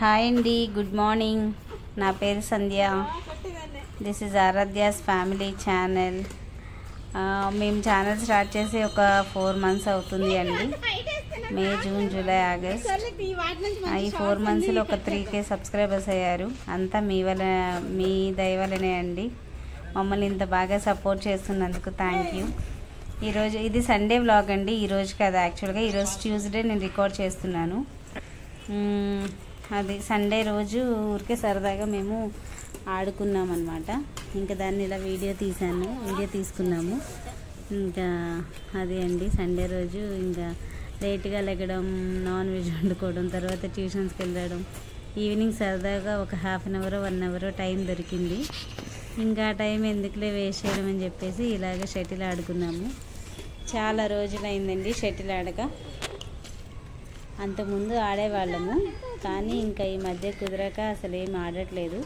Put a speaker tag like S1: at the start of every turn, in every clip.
S1: Hi అండి, good morning. నా పేరు Sandhya. This is Aaradhya's family channel. మేము ఛానల్ స్టార్ట్ చేసి ఒక 4 months అవుతుంది అండి. May, June, July, August. ఈ 4 monthsలో ఒక 3K సబ్స్క్రైబర్స్ అయ్యారు. అంతా మీ దయ వల్లనే అండి. మమ్మల్ని ఇంత బాగా సపోర్ట్ చేస్తున్నందుకు థ్యాంక్ యూ. ఈరోజు ఇది సండే వ్లాగ్ అండి. ఈరోజు కదా, యాక్చువల్గా ఈరోజు ట్యూస్డే నేను రికార్డ్ చేస్తున్నాను. అది సండే రోజు ఊరికే సరదాగా మేము ఆడుకున్నాం అనమాట. ఇంకా దాన్ని ఇలా వీడియో తీసుకున్నాము. ఇంకా అది అండి సండే రోజు ఇంకా లేట్గా లెగడం, నాన్ వెజ్ వండుకోవడం, తర్వాత ట్యూషన్స్కి వెళ్ళడం, ఈవినింగ్ సరదాగా ఒక 1/2 hour 1 hour టైం దొరికింది. ఇంకా టైం ఎందుకులే వేస్ట్ చేయడం అని చెప్పేసి ఇలాగ షటిల్ ఆడుకున్నాము. చాలా రోజులైందండి షటిల్ ఆడక. అంతకుముందు ఆడేవాళ్ళము, కానీ ఇంకా ఈ మధ్య కుదరక అసలు ఏం ఆడట్లేదు.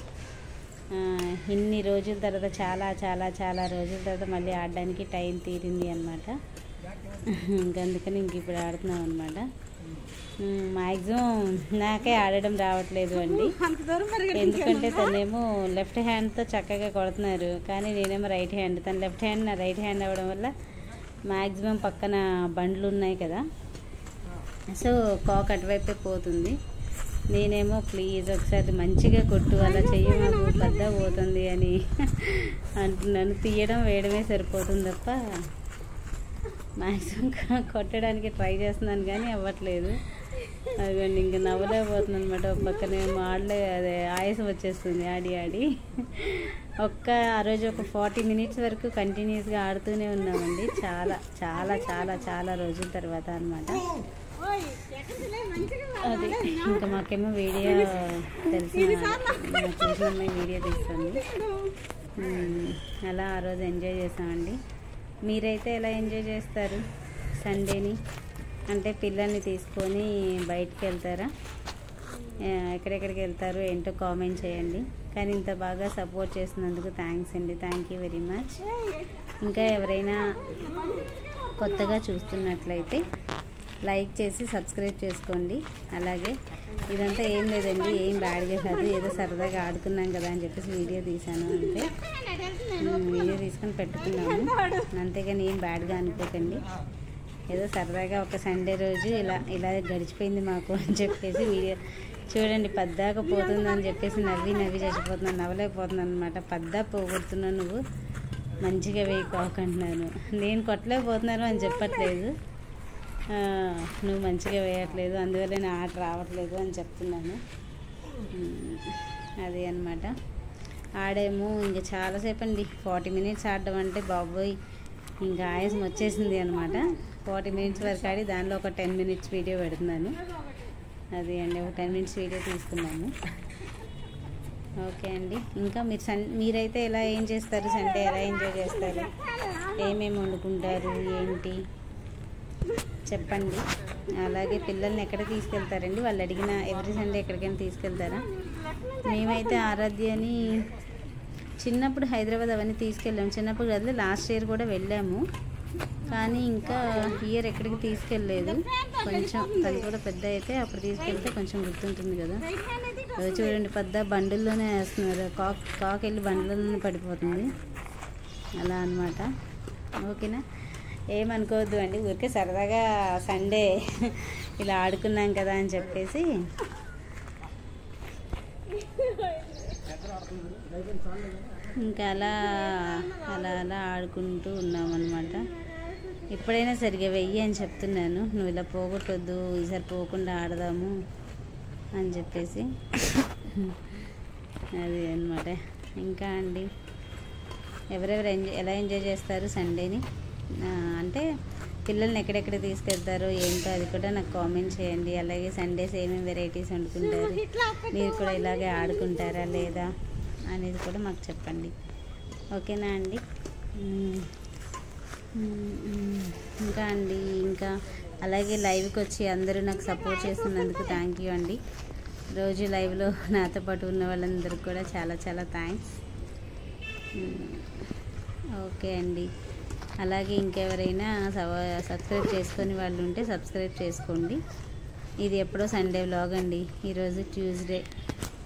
S1: ఇన్ని రోజుల తర్వాత చాలా రోజుల తర్వాత మళ్ళీ ఆడడానికి టైం తీరింది అనమాట. అందుకని ఇంక ఇప్పుడు ఆడుతున్నాం అనమాట. మ్యాక్సిమం నాకే ఆడడం రావట్లేదు అండి. ఎందుకంటే తనేమో లెఫ్ట్ హ్యాండ్తో చక్కగా కొడుతున్నారు, కానీ నేనేమో రైట్ హ్యాండ్. తన లెఫ్ట్ హ్యాండ్ నా రైట్ హ్యాండ్ అవ్వడం వల్ల మ్యాక్సిమం పక్కన బండ్లు ఉన్నాయి కదా, సో కాక్ అటువైపే పోతుంది. నేనేమో ప్లీజ్ ఒకసారి మంచిగా కొట్టు, అలా చెయ్యి, మాకు పెద్ద పోతుంది అని అంటున్నాను. తీయడం వేయడమే సరిపోతుంది తప్ప మ్యాక్సిమం కొట్టడానికి ట్రై చేస్తున్నాను, కానీ అవ్వట్లేదు. అదిగోండి ఇంకా నవ్వలేకపోతుంది అనమాట. ఒక పక్కనేమో అదే ఆయాసం వచ్చేస్తుంది ఆడి. ఆ రోజు ఒక 40 minutes వరకు కంటిన్యూస్గా ఆడుతూనే ఉన్నామండి. చాలా రోజుల తర్వాత అనమాట. అది ఇంకా మాకేమో వీడియో చూసిన వీడియో తీస్తుంది. అలా ఆ రోజు ఎంజాయ్ చేస్తామండి. మీరైతే ఎలా ఎంజాయ్ చేస్తారు సండేని? అంటే పిల్లల్ని తీసుకొని బయటికి వెళ్తారా? ఎక్కడెక్కడికి వెళ్తారు ఏంటో కామెంట్ చేయండి. కానీ ఇంత బాగా సపోర్ట్ చేసినందుకు థ్యాంక్స్ అండి. Thank you very much. ఇంకా ఎవరైనా కొత్తగా చూస్తున్నట్లయితే లైక్ చేసి సబ్స్క్రైబ్ చేసుకోండి. అలాగే ఇదంతా ఏం లేదండి, ఏం బ్యాడ్గా కాదు, ఏదో సరదాగా ఆడుకున్నాం కదా అని చెప్పేసి వీడియో తీశాను. అంటే వీడియో తీసుకొని పెట్టుకున్నాము, అంతేగాని ఏం బ్యాడ్గా అనుకోకండి. ఏదో సరదాగా ఒక సండే రోజు ఇలా గడిచిపోయింది మాకు అని చెప్పేసి వీడియో చూడండి. పద్దాక పోతుందని చెప్పేసి నవ్వి చచ్చిపోతున్నాను, నవ్వలేకపోతున్నాను అనమాట. పద్దా పోగొడుతున్నాను, నువ్వు మంచిగా వేయకోకుంటున్నాను. నేను కొట్టలేకపోతున్నాను అని చెప్పట్లేదు, నువ్వు మంచిగా వేయట్లేదు, అందువల్ల నా ఆట రావట్లేదు అని చెప్తున్నాను. అది అన్నమాట. ఆడాము ఇంకా చాలాసేపు అండి. 40 minutes ఆడడం అంటే బాబోయ్ ఇంకా ఆయాసం వచ్చేసింది అనమాట. 40 minutes వరకు ఆడి దానిలో ఒక 10 minutes వీడియో పెడుతున్నాను. అది అండి, ఒక 10 minutes వీడియో తీసుకున్నాము. ఓకే అండి. ఇంకా మీరైతే ఏం చేస్తారు సండే? ఎలా ఎంజాయ్ చేస్తారు? ఏమేమి వండుకుంటారు ఏంటి చెప్పండి. అలాగే పిల్లల్ని ఎక్కడ తీసుకెళ్తారండి? వాళ్ళు అడిగిన ఎవ్రీ సండే ఎక్కడికైనా తీసుకెళ్తారా? మేమైతే ఆరాధ్యని చిన్నప్పుడు హైదరాబాద్ అవన్నీ తీసుకెళ్ళాము. చిన్నప్పుడు కదా, లాస్ట్ ఇయర్ కూడా వెళ్ళాము, కానీ ఇంకా ఇయర్ ఎక్కడికి తీసుకెళ్ళలేదు. కొంచెం తను కూడా పెద్ద అయితే అప్పుడు తీసుకెళ్తే కొంచెం గుర్తుంటుంది కదా. చూడండి, పెద్ద బండుల్లోనే వేస్తున్నారు. కాక్ వెళ్ళి బండ్లలోనే పడిపోతుంది. అలా అన్నమాట. ఓకేనా? ఏమనుకోవద్దు అండి, ఊరికే సరదాగా సండే ఇలా ఆడుకున్నాం కదా అని చెప్పేసి. ఇంకా అలా ఆడుకుంటూ ఉన్నామన్నమాట. ఎప్పుడైనా సరిగా వెయ్యి అని చెప్తున్నాను, నువ్వు ఇలా పోగొట్టొద్దు, ఈసారి పోకుండా ఆడదాము అని చెప్పేసి. అది అన్నమాట. ఇంకా అండి, ఎవరెవరు ఎలా ఎంజాయ్ చేస్తారు సండేని? అంటే పిల్లల్ని ఎక్కడెక్కడ తీసుకెళ్తారో ఏంటో అది కూడా నాకు కామెంట్ చేయండి. అలాగే సండేస్ ఏమేమి వెరైటీస్ వండుకుంటారు, మీరు కూడా ఇలాగే ఆడుకుంటారా లేదా అనేది కూడా మాకు చెప్పండి. ఓకేనా అండి? ఇంకా అండి, ఇంకా అలాగే లైవ్కి వచ్చి అందరూ నాకు సపోర్ట్ చేస్తున్నందుకు థ్యాంక్ యూ అండి. రోజు లైవ్లో నాతో పాటు ఉన్న వాళ్ళందరికీ కూడా చాలా థ్యాంక్స్. ఓకే అండి. అలాగే ఇంకెవరైనా సబ్స్క్రైబ్ చేసుకొని వాళ్ళు ఉంటే సబ్స్క్రైబ్ చేసుకోండి. ఇది ఎప్పుడో సండే వ్లాగ్ అండి. ఈరోజు ట్యూస్డే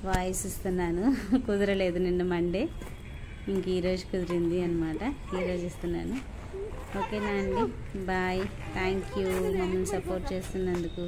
S1: వాయిస్ ఇస్తున్నాను. కుదరలేదు నిన్న మండే, ఇంక ఈరోజు కుదిరింది అనమాట. ఈరోజు ఇస్తున్నాను. ఓకేనా అండి, బాయ్. థ్యాంక్ యూ మమ్మల్ని సపోర్ట్ చేస్తున్నందుకు.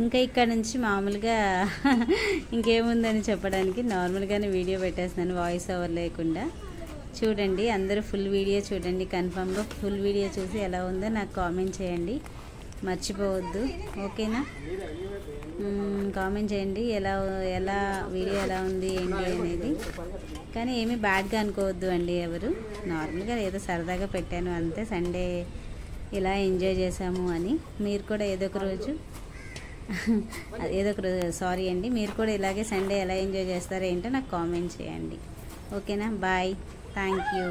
S1: ఇంకా ఇక్కడ నుంచి మామూలుగా ఇంకేముందని చెప్పడానికి నార్మల్గానే వీడియో పెట్టేస్తున్నాను, వాయిస్ ఓవర్ లేకుండా. చూడండి, అందరూ ఫుల్ వీడియో చూడండి. కన్ఫామ్గా ఫుల్ వీడియో చూసి ఎలా ఉందో నాకు కామెంట్ చేయండి, మర్చిపోవద్దు. ఓకేనా? కామెంట్ చేయండి ఎలా వీడియో ఎలా ఉంది ఏంటి అనేది. కానీ ఏమీ బ్యాడ్గా అనుకోవద్దు అండి ఎవరు. నార్మల్గా ఏదో సరదాగా పెట్టాను అంతే. సండే ఇలా ఎంజాయ్ చేసాము అని. మీరు కూడా ఏదో ఒక రోజు సారీ అండి, మీరు కూడా ఇలాగే సండే ఎలా ఎంజాయ్ చేస్తారో ఏంటో నాకు కామెంట్ చేయండి. ఓకేనా? బాయ్. Thank you.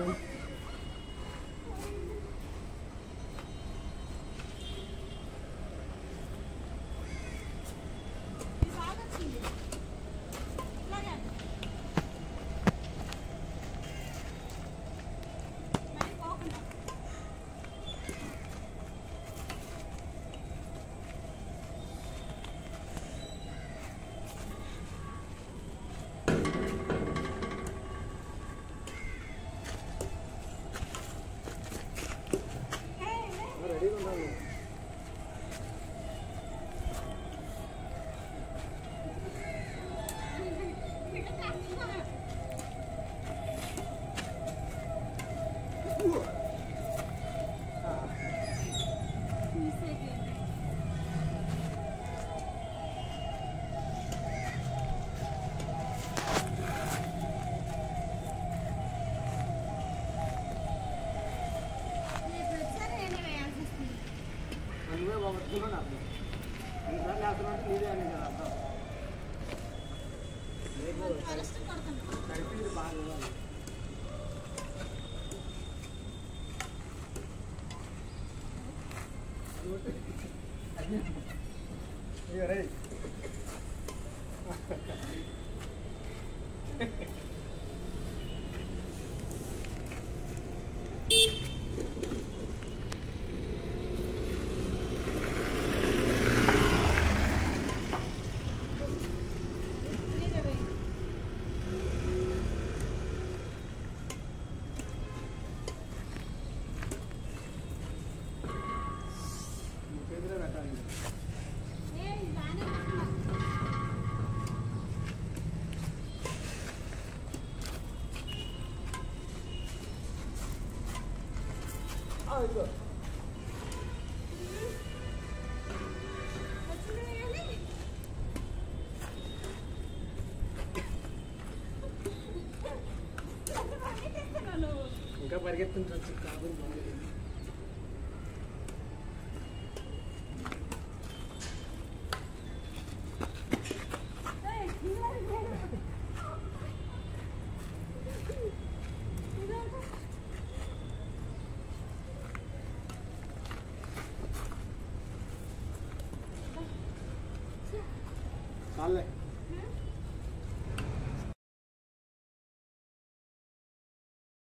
S2: ఇంకా పరిగెత్తుంటచ్చు కాదు. చాలే.